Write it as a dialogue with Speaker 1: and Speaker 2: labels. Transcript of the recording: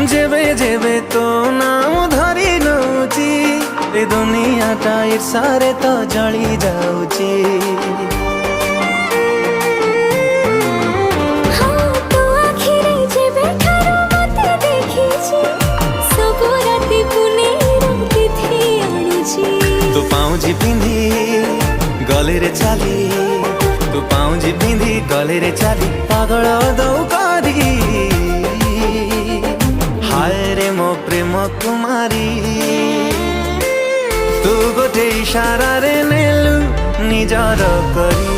Speaker 1: जेबे जेबे तो नाम धरी नौची ए दुनियाटा ईर्षारे तो जली जाऊची। तू पाउजी पिंधी गले रे चाली, तू पाउजी पिंधी गले रे चाली पागल दौ करी। हाय रे मो प्रेम कुमारी, तू गोटे इशारा रे नेलु निजर करी।